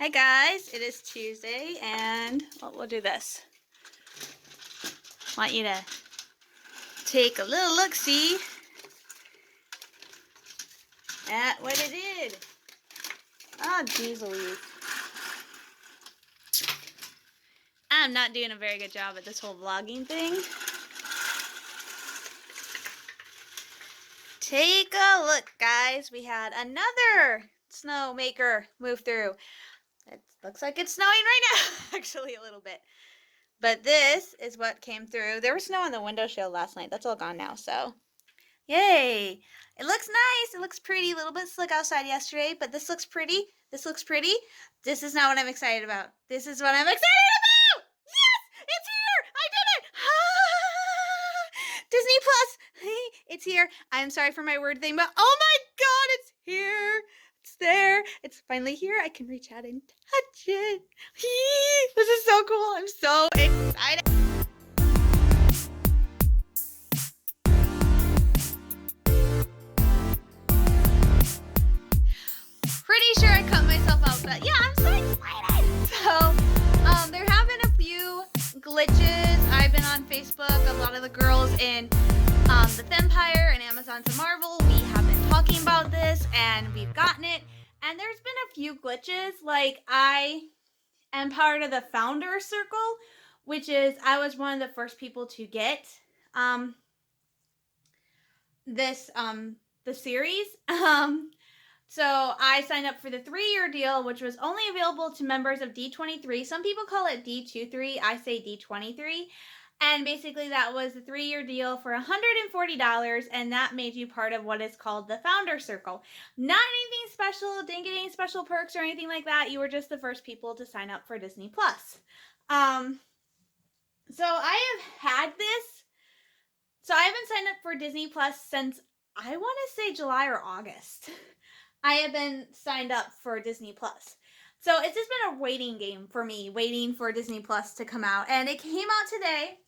Hey guys, it is Tuesday and we'll do this. Want you to take a little look-see at what it did. Oh, geez Louise. I'm not doing a very good job at this whole vlogging thing. Take a look, guys. We had another snow maker move through. It looks like it's snowing right now, actually a little bit. But this is what came through. There was snow on the window shield last night. That's all gone now, so yay. It looks nice. It looks pretty. A little bit slick outside yesterday, but this looks pretty. This looks pretty. This is not what I'm excited about. This is what I'm excited about! Yes! It's here! I did it! Ah! Disney Plus! Hey, it's here. I'm sorry for my word thing, but oh my god, it's here! It's there. It's finally here. I can reach out and touch it. This is so cool. I'm so excited. Pretty sure I cut myself out, but yeah, I'm so excited. So, there have been a few glitches. I've been on Facebook. A lot of the girls in the Empire and Amazon to Marvel, we have been talking about this, and we've gotten it. And there's been a few glitches. Like, I am part of the Founder Circle, which is I was one of the first people to get the series. So I signed up for the 3-year deal, which was only available to members of D23. Some people call it D23. I say D23. And basically that was a 3-year deal for $140, and that made you part of what is called the Founder Circle. Not anything special, didn't get any special perks or anything like that. You were just the first people to sign up for Disney Plus. So I have had this. So I haven't signed up for Disney Plus since, I want to say, July or August. I have been signed up for Disney Plus. So it's just been a waiting game for me, waiting for Disney Plus to come out. And it came out today.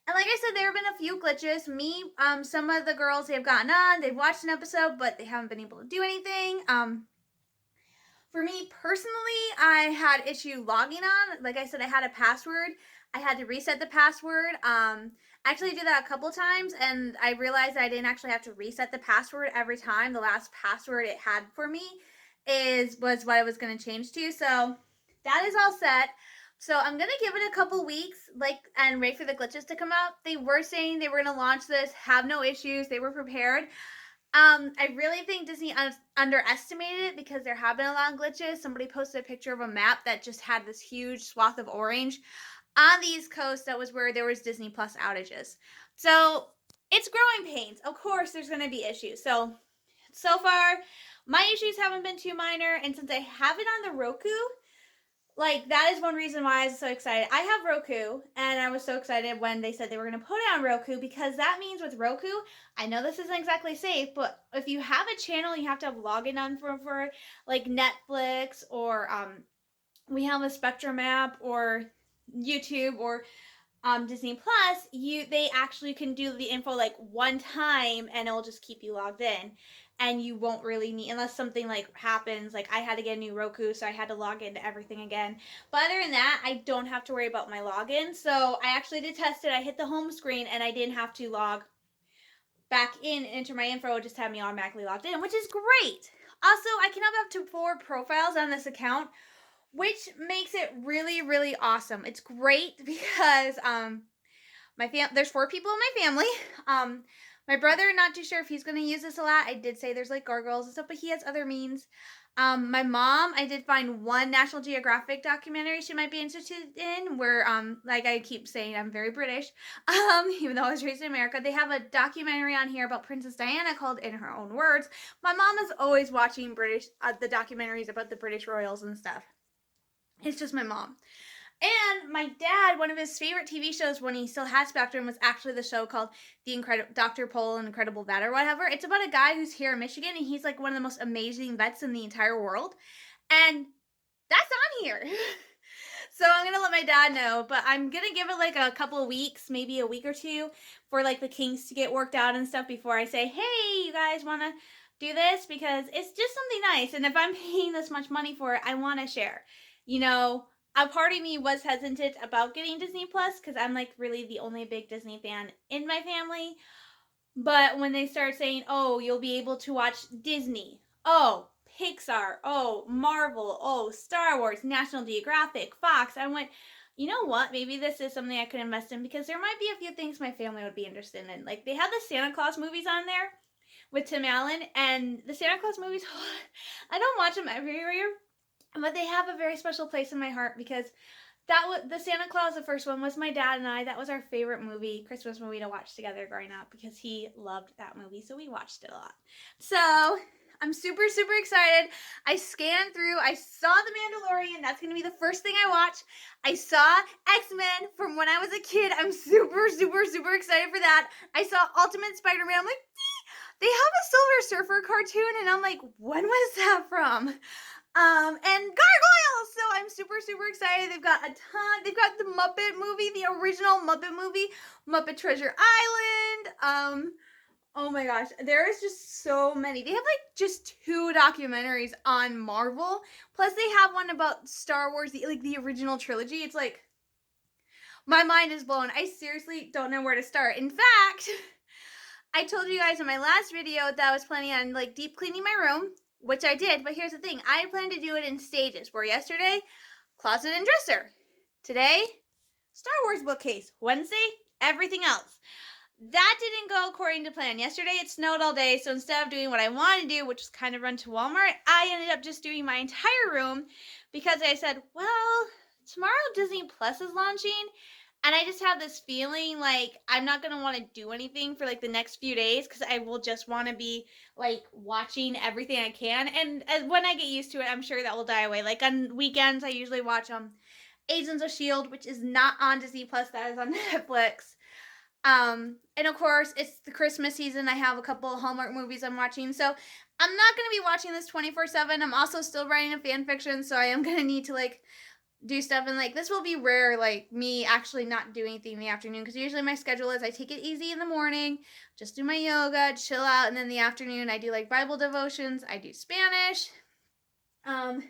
And like I said, there have been a few glitches. Some of the girls, they have gotten on, they've watched an episode, but they haven't been able to do anything. For me personally, I had issue logging on. Like I said, I had a password. I had to reset the password. Actually, I did that a couple times, and I realized I didn't actually have to reset the password every time. The last password it had for me was what I was going to change to. So that is all set. So I'm going to give it a couple weeks, and wait for the glitches to come out. They were saying they were going to launch this, have no issues. They were prepared. I really think Disney underestimated it because there have been a lot of glitches. Somebody posted a picture of a map that just had this huge swath of orange on the East Coast. That was where there was Disney Plus outages. So it's growing pains. Of course, there's going to be issues. So far, my issues haven't been too minor. And since I have it on the Roku, that is one reason why I was so excited. I have Roku, and I was so excited when they said they were going to put it on Roku, because that means with Roku, I know this isn't exactly safe, but if you have a channel, you have to have login on for like Netflix, or we have a Spectrum app, or YouTube, or Disney Plus, they actually can do the info one time, and it'll just keep you logged in, and you won't really need, unless something happens, I had to get a new Roku, so I had to log into everything again. But other than that, I don't have to worry about my login. So I actually did test it. I hit the home screen, and I didn't have to log back in and enter my info. It just had me automatically logged in, which is great. Also, I can have up to 4 profiles on this account, which makes it really, really awesome. It's great because there's 4 people in my family. My brother, not too sure if he's going to use this a lot. I did say there's gargoyles and stuff, but he has other means. My mom, I did find one National Geographic documentary she might be interested in, where I keep saying, I'm very British, even though I was raised in America. They have a documentary on here about Princess Diana called In Her Own Words. My mom is always watching the documentaries about the British royals and stuff. It's just my mom. And my dad, one of his favorite TV shows when he still had Spectrum was actually the show called Dr. Pole and Incredible Vet or whatever. It's about a guy who's here in Michigan, and he's one of the most amazing vets in the entire world. And that's on here. So I'm going to let my dad know, but I'm going to give it a couple of weeks, maybe a week or two, for the kinks to get worked out and stuff before I say, hey, you guys want to do this? Because it's just something nice. And if I'm paying this much money for it, I want to share. you know, a part of me was hesitant about getting Disney Plus because I'm like really the only big Disney fan in my family. But when they start saying, oh, you'll be able to watch Disney, oh, Pixar, oh, Marvel, oh, Star Wars, National Geographic, Fox, I went, you know what? Maybe this is something I could invest in because there might be a few things my family would be interested in. Like they have the Santa Claus movies on there with Tim Allen, and the Santa Claus movies, I don't watch them every year, but they have a very special place in my heart because that was the Santa Claus. The first one was my dad and I. That was our favorite movie, Christmas movie to watch together growing up because he loved that movie, so we watched it a lot. So I'm super excited. I scanned through. I saw The Mandalorian. That's gonna be the first thing I watch. I saw X-Men from when I was a kid. I'm super excited for that. I saw Ultimate Spider-Man. I'm like, they have a Silver Surfer cartoon, and I'm like, when was that from? And gargoyles. So I'm super excited. They've got a ton. They've got the Muppet movie, the original Muppet movie, Muppet Treasure Island. Oh my gosh, there is just so many. They have like just 2 documentaries on Marvel. Plus they have one about Star Wars, like the original trilogy. It's like my mind is blown. I seriously don't know where to start. In fact, I told you guys in my last video that I was planning on like deep cleaning my room, which I did, but here's the thing. I plan to do it in stages, where yesterday, closet and dresser. Today, Star Wars bookcase. Wednesday, everything else. That didn't go according to plan. Yesterday, it snowed all day, so instead of doing what I wanted to do, which was kind of run to Walmart, I ended up just doing my entire room because I said, well, tomorrow Disney Plus is launching, and I just have this feeling like I'm not going to want to do anything for like the next few days because I will just want to be like watching everything I can. And when I get used to it, I'm sure that will die away. Like on weekends, I usually watch Agents of S.H.I.E.L.D., which is not on Disney Plus, that is on Netflix. And of course, it's the Christmas season. I have a couple of Hallmark movies I'm watching. So I'm not going to be watching this 24/7. I'm also still writing a fan fiction, so I am going to need to like do stuff, and like this will be rare, like me actually not doing anything in the afternoon, because usually my schedule is I take it easy in the morning, just do my yoga, chill out, and then in the afternoon I do like Bible devotions, I do Spanish. That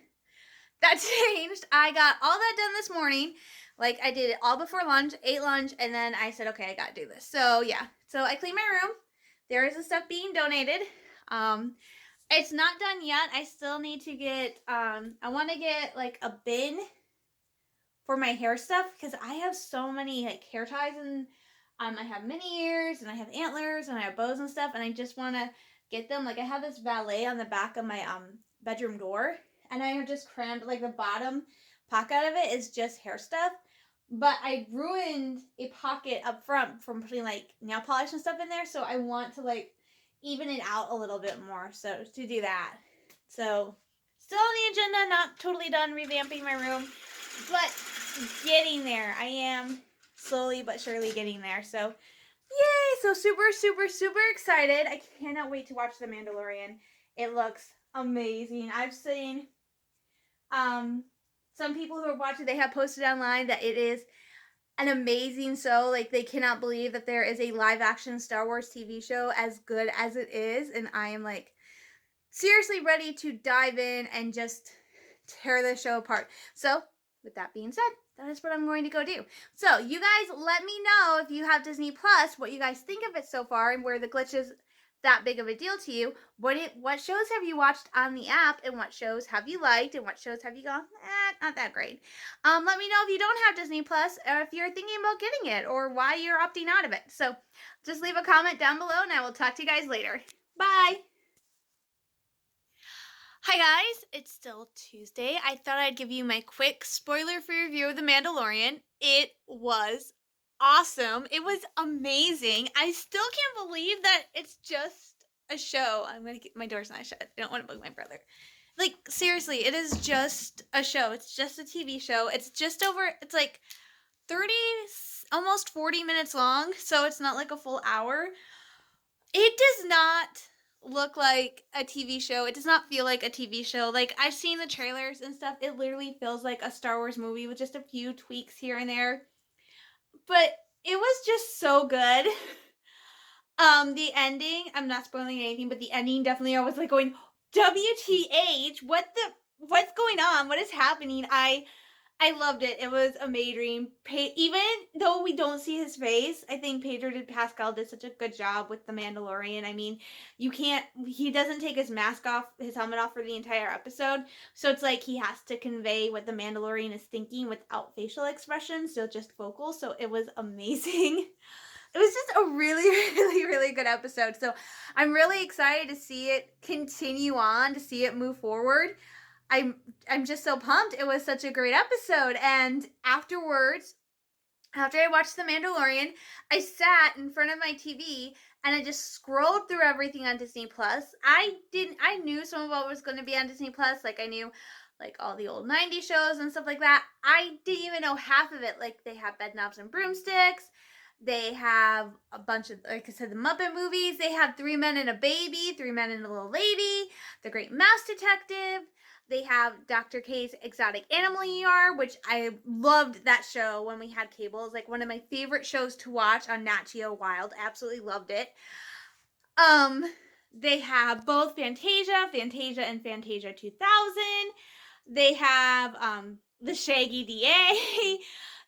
changed. I got all that done this morning. Like I did it all before lunch, ate lunch, and then I said, okay, I gotta do this. So yeah, so I cleaned my room. There is the stuff being donated. It's not done yet. I still need to get I want to get like a bin for my hair stuff because I have so many like hair ties, and I have mini ears and I have antlers and I have bows and stuff, and I just want to get them. Like I have this valet on the back of my bedroom door, and I have just crammed like the bottom pocket of it is just hair stuff. But I ruined a pocket up front from putting like nail polish and stuff in there, so I want to like even it out a little bit more. So to do that. So still on the agenda, not totally done revamping my room, but getting there. I am slowly but surely getting there. So yay! So super excited. I cannot wait to watch The Mandalorian. It looks amazing. I've seen some people who have watched it, they have posted online that it is an amazing show. Like they cannot believe that there is a live action Star Wars TV show as good as it is, and I am like seriously ready to dive in and just tear this show apart. So with that being said, that is what I'm going to go do. So you guys let me know if you have Disney Plus, what you guys think of it so far, and where the glitch is that big of a deal to you. What shows have you watched on the app, and what shows have you liked, and what shows have you gone, not that great. Let me know if you don't have Disney Plus, or if you're thinking about getting it, or why you're opting out of it. So just leave a comment down below, and I will talk to you guys later. Bye! Hi guys, it's still Tuesday. I thought I'd give you my quick spoiler-free review of The Mandalorian. It was awesome. It was amazing. I still can't believe that it's just a show. I'm gonna get my door's not shut. I don't want to bug my brother. Like seriously, it is just a show. It's just a TV show. It's just over. It's like 30, almost 40 minutes long, so it's not like a full hour. It does not look like a TV show. It does not feel like a TV show. Like I've seen the trailers and stuff. It literally feels like a Star Wars movie with just a few tweaks here and there. But it was just so good. The ending, I'm not spoiling anything, but the ending definitely I was like going, WTH, what's going on? What is happening? I loved it. It was amazing. Even though we don't see his face, I think Pedro Pascal did such a good job with the Mandalorian. I mean, he doesn't take his mask off, his helmet off for the entire episode. So it's like he has to convey what the Mandalorian is thinking without facial expressions, so just vocal. So it was amazing. It was just a really, really, really good episode. So I'm really excited to see it continue on, to see it move forward. I'm just so pumped. It was such a great episode. And afterwards, after I watched The Mandalorian, I sat in front of my TV and I just scrolled through everything on Disney Plus. I knew some of what was going to be on Disney Plus. Like I knew like all the old 90s shows and stuff like that. I didn't even know half of it. Like they have Bed Knobs and Broomsticks. They have a bunch of, like I said, the Muppet movies. They have Three Men and a Baby, Three Men and a Little Lady, The Great Mouse Detective. They have Dr. K's Exotic Animal ER, which I loved that show when we had cable. It's like one of my favorite shows to watch on Nat Geo Wild. Absolutely loved it. They have both Fantasia and Fantasia 2000. They have the Shaggy DA.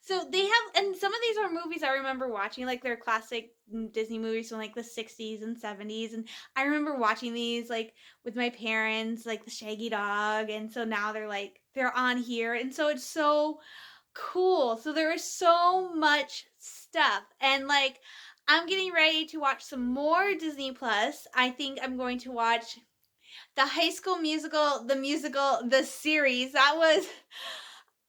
So they have, and some of these are movies I remember watching, like they're classic Disney movies from like the 60s and 70s. And I remember watching these like with my parents, like the Shaggy Dog. And so now they're on here. And so it's so cool. So there is so much stuff. And like, I'm getting ready to watch some more Disney Plus. I think I'm going to watch the High School Musical, the series.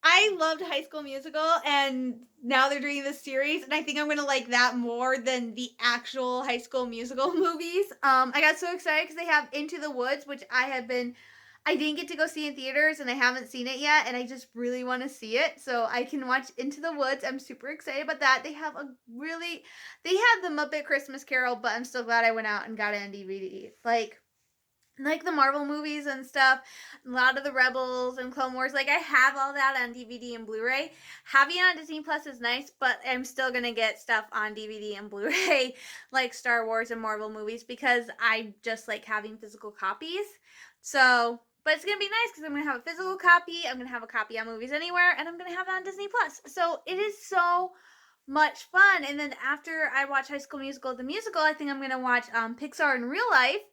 I loved High School Musical, and now they're doing this series, and I think I'm gonna like that more than the actual High School Musical movies. I got so excited because they have Into the Woods, which I didn't get to go see in theaters, and I haven't seen it yet, and I just really want to see it, so I can watch Into the Woods. I'm super excited about that. They have the Muppet Christmas Carol, but I'm still glad I went out and got it on DVD. Like the Marvel movies and stuff, a lot of the Rebels and Clone Wars, like I have all that on DVD and Blu-ray. Having it on Disney Plus is nice, but I'm still gonna get stuff on DVD and Blu-ray, like Star Wars and Marvel movies, because I just like having physical copies. So, but it's gonna be nice because I'm gonna have a physical copy, I'm gonna have a copy on Movies Anywhere, and I'm gonna have it on Disney Plus. So it is so much fun. And then after I watch High School Musical, the musical, I think I'm gonna watch Pixar in Real Life,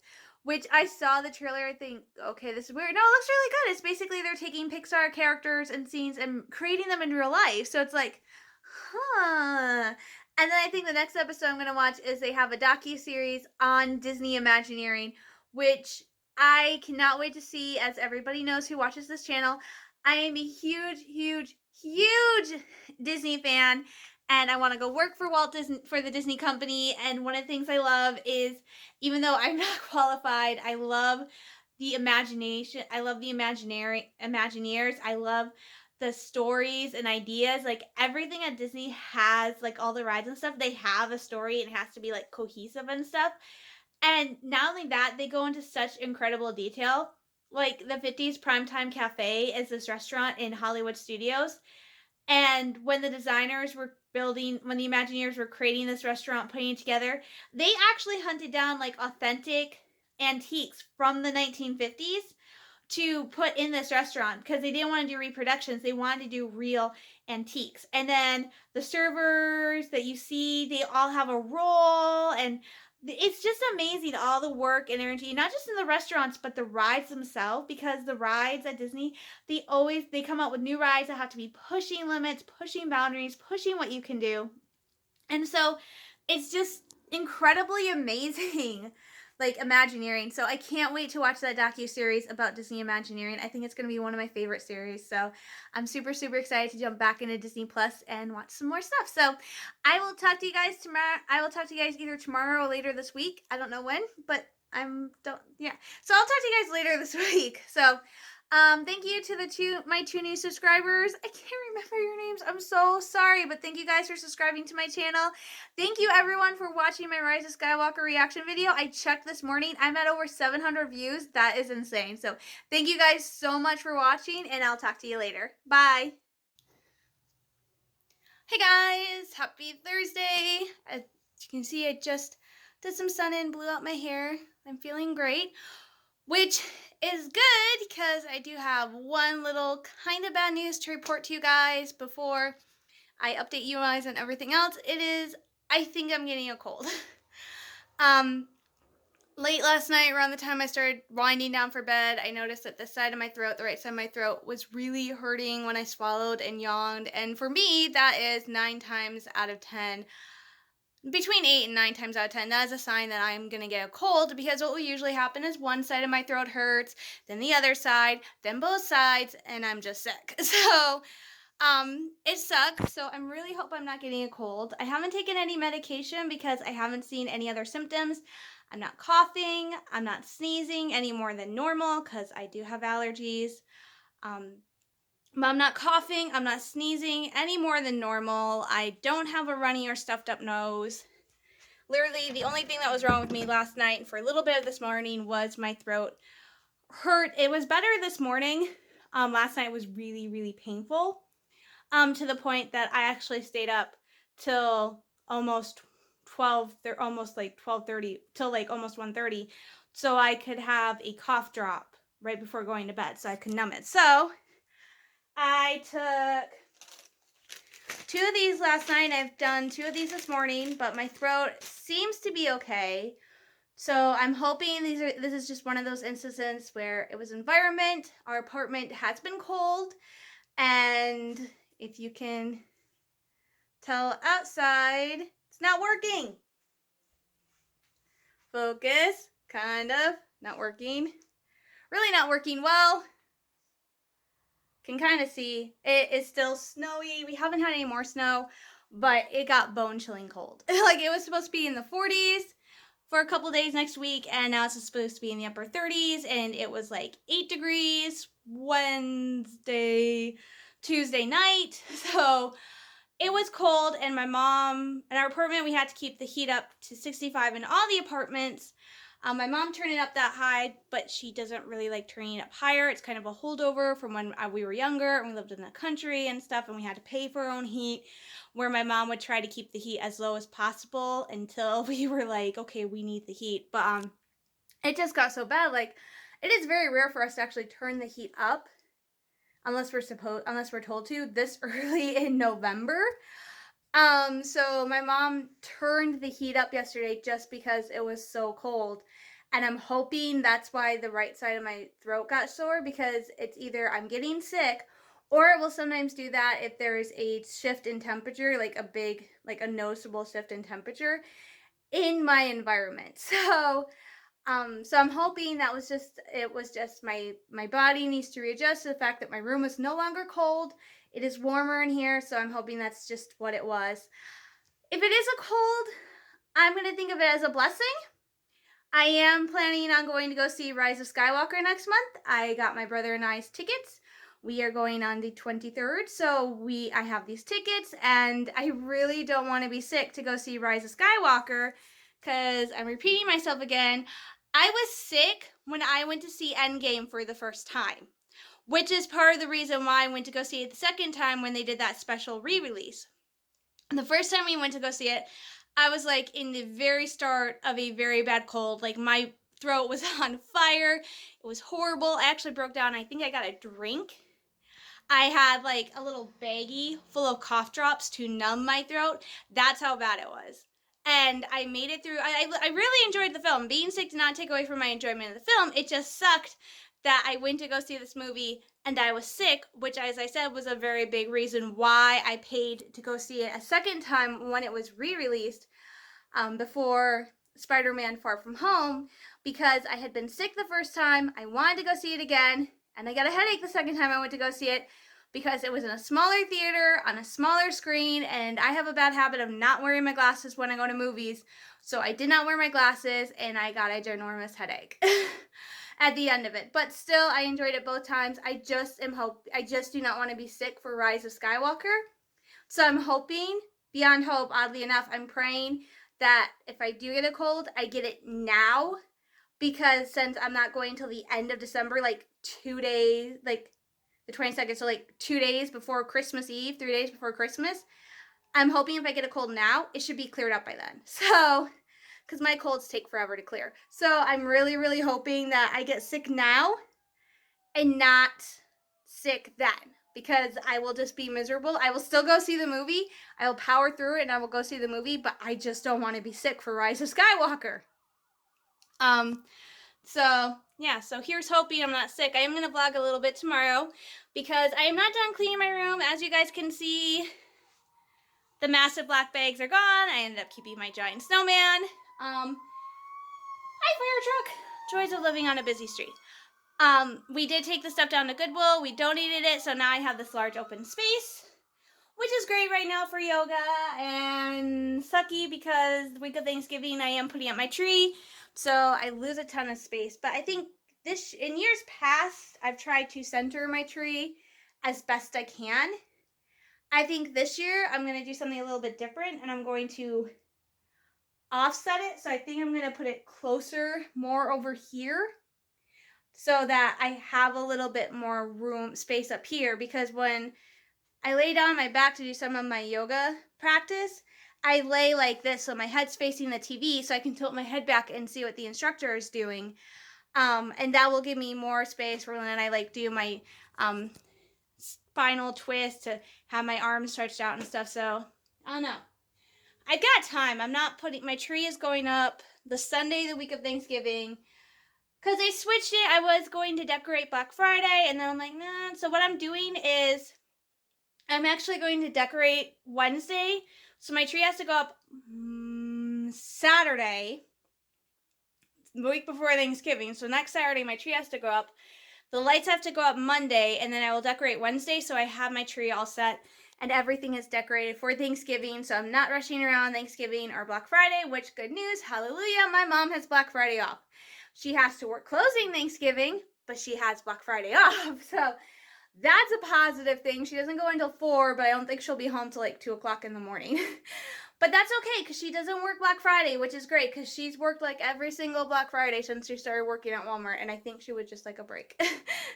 which I saw the trailer. I think, okay, this is weird. No, it looks really good. It's basically they're taking Pixar characters and scenes and creating them in real life. So it's like, huh. And then I think the next episode I'm going to watch is they have a docu-series on Disney Imagineering, which I cannot wait to see. As everybody knows who watches this channel, I am a huge, huge, huge Disney fan. And I want to go work for for the Disney company. And one of the things I love is, even though I'm not qualified, I love the imagination. I love the Imagineers. I love the stories and ideas. Like everything at Disney has, like all the rides and stuff, they have a story and it has to be like cohesive and stuff. And not only that, they go into such incredible detail. Like the 50s Primetime Cafe is this restaurant in Hollywood Studios. And when the Imagineers were creating this restaurant, putting it together, they actually hunted down like authentic antiques from the 1950s to put in this restaurant because they didn't want to do reproductions. They wanted to do real antiques. And then the servers that you see, they all have a role, and it's just amazing, all the work and energy, not just in the restaurants, but the rides themselves, because the rides at Disney, they come out with new rides that have to be pushing limits, pushing boundaries, pushing what you can do. And so it's just incredibly amazing, like Imagineering. So I can't wait to watch that docu-series about Disney Imagineering. I think it's going to be one of my favorite series. So I'm super, super excited to jump back into Disney Plus and watch some more stuff. So I will talk to you guys tomorrow. I will talk to you guys either tomorrow or later this week. I don't know when, but So I'll talk to you guys later this week. So thank you to my two new subscribers. I can't remember your names. I'm so sorry, but thank you guys for subscribing to my channel. Thank you everyone for watching my Rise of Skywalker reaction video. I checked this morning. I'm at over 700 views. That is insane. So thank you guys so much for watching, and I'll talk to you later. Bye. Hey guys, happy Thursday. As you can see, I just did some sun and blew out my hair. I'm feeling great. which is good because I do have one little kind of bad news to report to you guys before I update you guys on everything else. It is, I think I'm getting a cold. um, Late last night, around the time I started winding down for bed, I noticed that this side of my throat, the right side of my throat, was really hurting when I swallowed and yawned. And for me, that is 9 times out of 10, between 8 and 9 times out of 10, that is a sign that I'm going to get a cold, because what will usually happen is one side of my throat hurts, then the other side, then both sides, and I'm just sick. So, it sucks. So I'm really hope I'm not getting a cold. I haven't taken any medication because I haven't seen any other symptoms. I'm not coughing. I'm not sneezing any more than normal because I do have allergies. Um, but I'm not coughing. I'm not sneezing any more than normal. I don't have a runny or stuffed up nose. Literally, the only thing that was wrong with me last night and for a little bit of this morning was my throat hurt. It was better this morning. Last night was really, really painful. To the point that I actually stayed up till almost 12, almost like 12:30, till like almost 1:30, so I could have a cough drop right before going to bed so I could numb it. So I took 2 of these last night. I've done 2 of these this morning, but my throat seems to be okay. So I'm hoping this is just one of those instances where it was environment. Our apartment has been cold, and if you can tell outside, it's not working. Focus, kind of, not working. Really not working well. Can kind of see it is still snowy. We haven't had any more snow, but it got bone chilling cold. Like, it was supposed to be in the 40s for a couple days next week, and now it's supposed to be in the upper 30s, and it was like 8 degrees Tuesday night. So it was cold, and my mom, in our apartment, we had to keep the heat up to 65 in all the apartments. My mom turned it up that high, but she doesn't really like turning it up higher. It's kind of a holdover from when we were younger and we lived in the country and stuff, and we had to pay for our own heat, where my mom would try to keep the heat as low as possible until we were like, okay, we need the heat. But it just got so bad. Like, it is very rare for us to actually turn the heat up unless we're told to this early in November. So my mom turned the heat up yesterday just because it was so cold. And I'm hoping that's why the right side of my throat got sore, because it's either I'm getting sick, or it will sometimes do that if there's a shift in temperature, like a noticeable shift in temperature in my environment. So I'm hoping it was just my body needs to readjust to the fact that my room is no longer cold. It is warmer in here, so I'm hoping that's just what it was. If it is a cold, I'm going to think of it as a blessing. I am planning on going to go see Rise of Skywalker next month. I got my brother and I's tickets. We are going on the 23rd, so I have these tickets, and I really don't want to be sick to go see Rise of Skywalker, because I'm repeating myself again. I was sick when I went to see Endgame for the first time, which is part of the reason why I went to go see it the second time when they did that special re-release. The first time we went to go see it, I was like in the very start of a very bad cold. Like, my throat was on fire. It was horrible. I actually broke down. I think I got a drink. I had like a little baggie full of cough drops to numb my throat. That's how bad it was. And I made it through. I really enjoyed the film. Being sick did not take away from my enjoyment of the film. It just sucked that I went to go see this movie and I was sick, which, as I said, was a very big reason why I paid to go see it a second time when it was re-released before Spider-Man Far From Home, because I had been sick the first time. I wanted to go see it again, and I got a headache the second time I went to go see it because it was in a smaller theater on a smaller screen, and I have a bad habit of not wearing my glasses when I go to movies. So I did not wear my glasses, and I got a ginormous headache at the end of it. But still, I enjoyed it both times. I just do not want to be sick for Rise of Skywalker. So I'm hoping, beyond hope, oddly enough, I'm praying that if I do get a cold, I get it now, because since I'm not going till the end of December, like 2 days, like the 22nd, so like 2 days before Christmas Eve, 3 days before Christmas, I'm hoping if I get a cold now, it should be cleared up by then. So because my colds take forever to clear. So I'm really, really hoping that I get sick now and not sick then, because I will just be miserable. I will still go see the movie. I will power through it and I will go see the movie, but I just don't want to be sick for Rise of Skywalker. So yeah, so here's hoping I'm not sick. I am going to vlog a little bit tomorrow because I am not done cleaning my room. As you guys can see, the massive black bags are gone. I ended up keeping my giant snowman. Hi, fire truck. Joys of living on a busy street. We did take the stuff down to Goodwill. We donated it, so now I have this large open space, which is great right now for yoga, and sucky because the week of Thanksgiving I am putting up my tree, so I lose a ton of space. But I think in years past, I've tried to center my tree as best I can. I think this year I'm going to do something a little bit different, and I'm going to offset it. So I think I'm going to put it closer, more over here, so that I have a little bit more room, space up here, because when I lay down on my back to do some of my yoga practice, I lay like this so my head's facing the TV so I can tilt my head back and see what the instructor is doing. And that will give me more space for when I like do my spinal twist to have my arms stretched out and stuff. So I don't know. I got time. I'm not putting, my tree is going up the Sunday, the week of Thanksgiving, because they switched it. I was going to decorate Black Friday, and then I'm like, nah. So what I'm doing is I'm actually going to decorate Wednesday. So my tree has to go up Saturday, the week before Thanksgiving. So next Saturday, my tree has to go up. The lights have to go up Monday, and then I will decorate Wednesday. So I have my tree all set, and everything is decorated for Thanksgiving. So I'm not rushing around Thanksgiving or Black Friday, which, good news, hallelujah, my mom has Black Friday off. She has to work closing Thanksgiving, but she has Black Friday off. So that's a positive thing. She doesn't go until 4, but I don't think she'll be home till like 2 o'clock in the morning. But that's okay, because she doesn't work Black Friday, which is great, because she's worked like every single Black Friday since she started working at Walmart, and I think she would just like a break.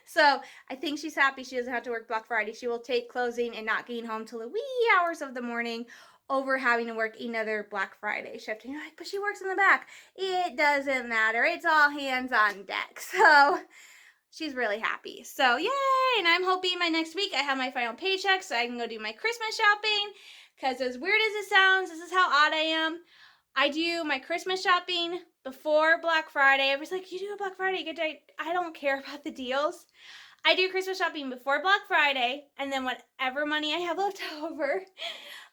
So I think she's happy she doesn't have to work Black Friday. She will take closing and not getting home till the wee hours of the morning over having to work another Black Friday shift. And you're like, but she works in the back. It doesn't matter. It's all hands on deck. So she's really happy. So yay! And I'm hoping my next week I have my final paycheck so I can go do my Christmas shopping. Because as weird as it sounds, this is how odd I am. I do my Christmas shopping before Black Friday. Everybody's like, you do a Black Friday, you get to, I don't care about the deals. I do Christmas shopping before Black Friday, and then whatever money I have left over,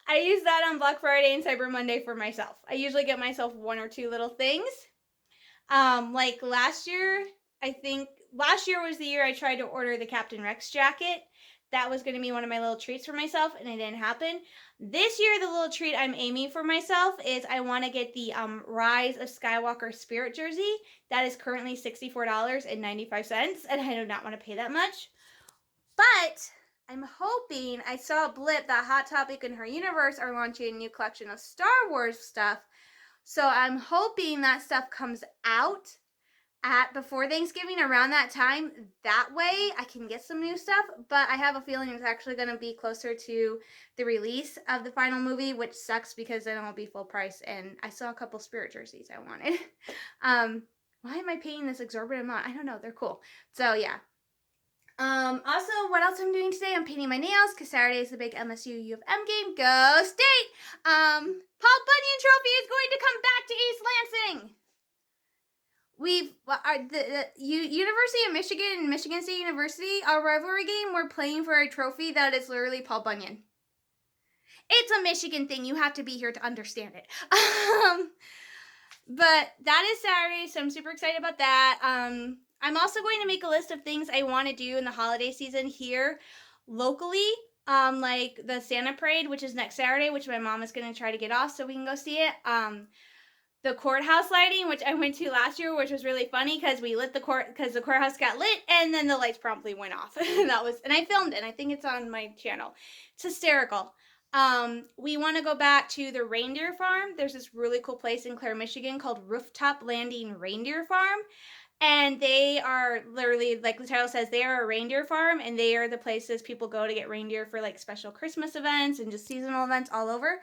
I use that on Black Friday and Cyber Monday for myself. I usually get myself 1 or 2 little things. Like last year, I think last year was the year I tried to order the Captain Rex jacket. That was going to be one of my little treats for myself, and it didn't happen. This year, the little treat I'm aiming for myself is I want to get the Rise of Skywalker Spirit jersey. That is currently $64.95, and I do not want to pay that much. But I'm hoping, I saw a blip that Hot Topic and Her Universe are launching a new collection of Star Wars stuff. So I'm hoping that stuff comes out before Thanksgiving, around that time. That way I can get some new stuff, but I have a feeling it's actually going to be closer to the release of the final movie, which sucks because then it'll be full price, and I saw a couple Spirit jerseys I wanted. Why am I paying this exorbitant amount? I don't know, they're cool. So yeah. Also, what else I'm doing today? I'm painting my nails because Saturday is the big MSU U of M game. Go State! Paul Bunyan Trophy is going to come back to East Lansing. The University of Michigan and Michigan State University, our rivalry game, we're playing for a trophy that is literally Paul Bunyan. It's a Michigan thing. You have to be here to understand it. But that is Saturday, so I'm super excited about that. I'm also going to make a list of things I want to do in the holiday season here locally. Like the Santa Parade, which is next Saturday, which my mom is going to try to get off so we can go see it. The courthouse lighting, which I went to last year, which was really funny because we lit the courthouse got lit and then the lights promptly went off. And I filmed it, and I think it's on my channel. It's hysterical. We want to go back to the reindeer farm. There's this really cool place in Clare, Michigan called Rooftop Landing Reindeer Farm. And they are literally, like the title says, they are a reindeer farm, and they are the places people go to get reindeer for like special Christmas events and just seasonal events all over.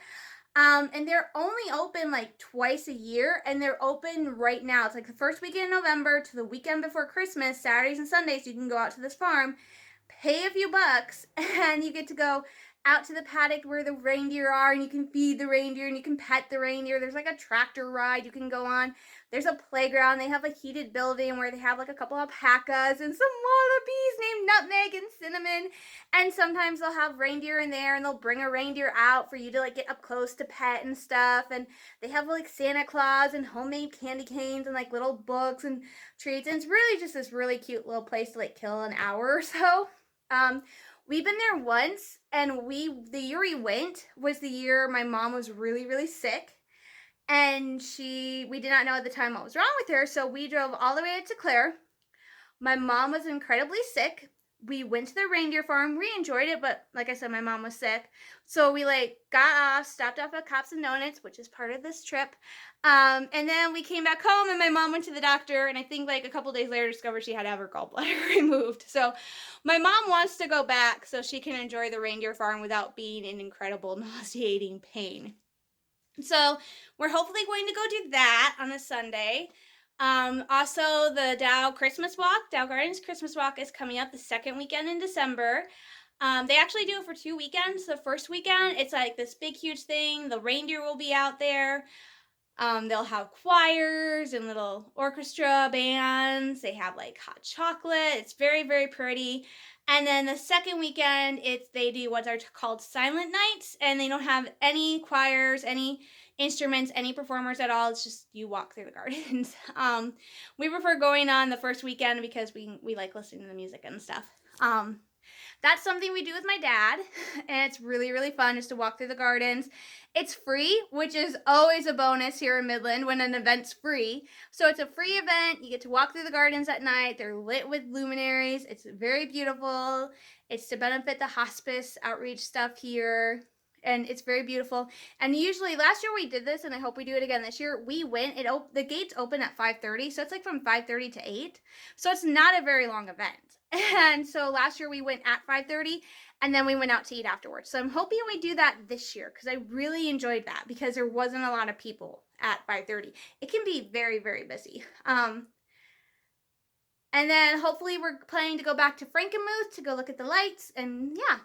And they're only open like twice a year, and they're open right now. It's like the first weekend in November to the weekend before Christmas, Saturdays and Sundays. You can go out to this farm, pay a few bucks, and you get to go out to the paddock where the reindeer are, and you can feed the reindeer and you can pet the reindeer. There's like a tractor ride you can go on. There's a playground. They have a heated building where they have like a couple alpacas and some wallabies named Nutmeg and Cinnamon. And sometimes they'll have reindeer in there, and they'll bring a reindeer out for you to like get up close to pet and stuff. And they have like Santa Claus and homemade candy canes and like little books and treats. And it's really just this really cute little place to like kill an hour or so. Um, we've been there once, and the year we went was the year my mom was really, really sick. And we did not know at the time what was wrong with her, so we drove all the way to Claire. My mom was incredibly sick. We went to the reindeer farm. We enjoyed it, but like I said, my mom was sick. So we like got off, stopped off at Cops and Donuts, which is part of this trip. And then we came back home, and my mom went to the doctor, and I think like a couple days later discovered she had to have her gallbladder removed. So my mom wants to go back so she can enjoy the reindeer farm without being in incredible nauseating pain. So we're hopefully going to go do that on a Sunday. Also, the Dow Gardens Christmas Walk is coming up the second weekend in December. They actually do it for 2 weekends. The first weekend, it's like this big, huge thing. The reindeer will be out there. They'll have choirs and little orchestra bands. They have like hot chocolate. It's very, very pretty. And then the second weekend, they do what are called silent nights, and they don't have any choirs, any instruments, any performers at all. It's just you walk through the gardens. We prefer going on the first weekend because we like listening to the music and stuff. That's something we do with my dad, and it's really, really fun just to walk through the gardens. It's free, which is always a bonus here in Midland when an event's free. So it's a free event. You get to walk through the gardens at night. They're lit with luminaries. It's very beautiful. It's to benefit the hospice outreach stuff here, and it's very beautiful. And usually, last year we did this, and I hope we do it again this year. We went. The gates open at 5:30, so it's like from 5:30 to 8. So it's not a very long event. And so last year we went at 5:30, and then we went out to eat afterwards. So I'm hoping we do that this year, because I really enjoyed that because there wasn't a lot of people at 5:30. It can be very, very busy. And then hopefully we're planning to go back to Frankenmuth to go look at the lights. And yeah,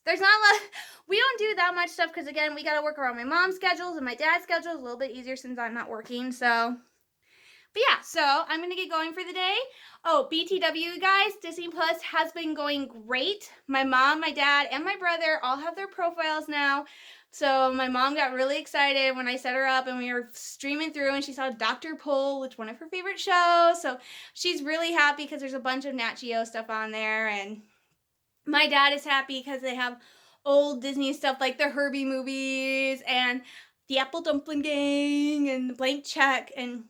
there's not a lot. We don't do that much stuff because, again, we got to work around my mom's schedules and my dad's schedule. Is a little bit easier since I'm not working. So, but yeah, so I'm going to get going for the day. Oh, BTW, guys, Disney Plus has been going great. My mom, my dad, and my brother all have their profiles now. So my mom got really excited when I set her up and we were streaming through, and she saw Dr. Pol, which is one of her favorite shows. So she's really happy because there's a bunch of Nat Geo stuff on there. And my dad is happy because they have old Disney stuff like the Herbie movies and the Apple Dumpling Gang and the Blank Check and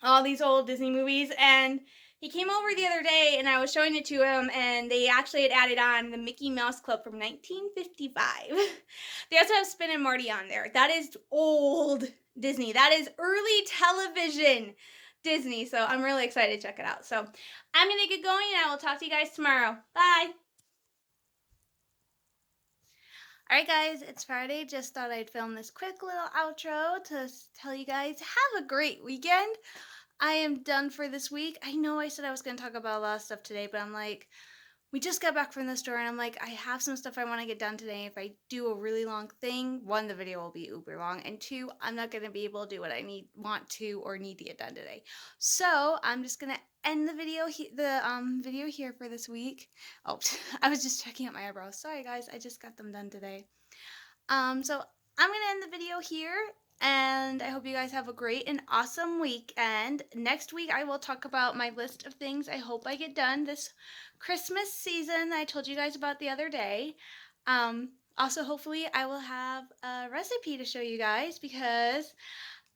all these old Disney movies. And he came over the other day and I was showing it to him, and they actually had added on the Mickey Mouse Club from 1955. They also have Spin and Marty on there. That is old Disney. That is early television Disney. So I'm really excited to check it out. So I'm going to get going, and I will talk to you guys tomorrow. Bye. Alright guys, it's Friday. Just thought I'd film this quick little outro to tell you guys have a great weekend. I am done for this week. I know I said I was going to talk about a lot of stuff today, but I'm like, we just got back from the store, and I'm like, I have some stuff I want to get done today. If I do a really long thing, 1, the video will be uber long, and 2, I'm not going to be able to do what I want to or need to get done today. So I'm just going to end the video here for this week. Oh, I was just checking out my eyebrows. Sorry guys, I just got them done today. So I'm going to end the video here, and I hope you guys have a great and awesome weekend. Next week I will talk about my list of things I hope I get done this Christmas season that I told you guys about the other day. Also, hopefully I will have a recipe to show you guys, because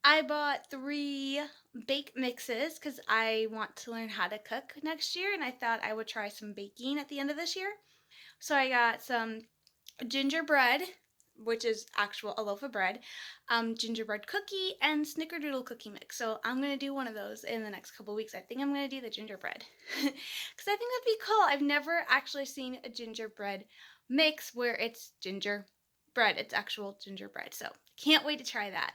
I bought 3 bake mixes because I want to learn how to cook next year, and I thought I would try some baking at the end of this year. So I got some gingerbread, which is a loaf of bread, gingerbread cookie, and snickerdoodle cookie mix. So I'm going to do one of those in the next couple weeks. I think I'm going to do the gingerbread because I think that'd be cool. I've never actually seen a gingerbread mix where it's ginger, bread. It's actual gingerbread. So can't wait to try that.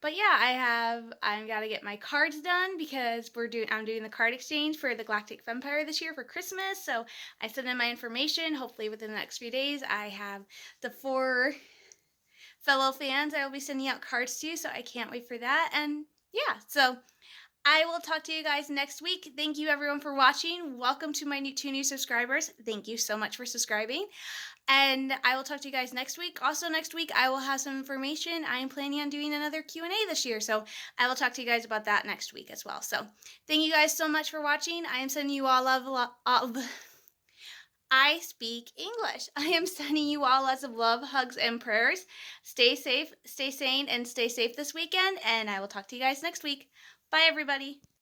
But yeah, I'm gotta get my cards done because I'm doing the card exchange for the Galactic Vampire this year for Christmas. So I sent in my information. Hopefully within the next few days, I have the 4 fellow fans I will be sending out cards to. So I can't wait for that. And yeah, so I will talk to you guys next week. Thank you everyone for watching. Welcome to my 2 new subscribers. Thank you so much for subscribing. And I will talk to you guys next week. Also next week, I will have some information. I am planning on doing another Q&A this year. So I will talk to you guys about that next week as well. So thank you guys so much for watching. I am sending you all love. I speak English. I am sending you all lots of love, hugs, and prayers. Stay safe, stay sane, and stay safe this weekend. And I will talk to you guys next week. Bye, everybody.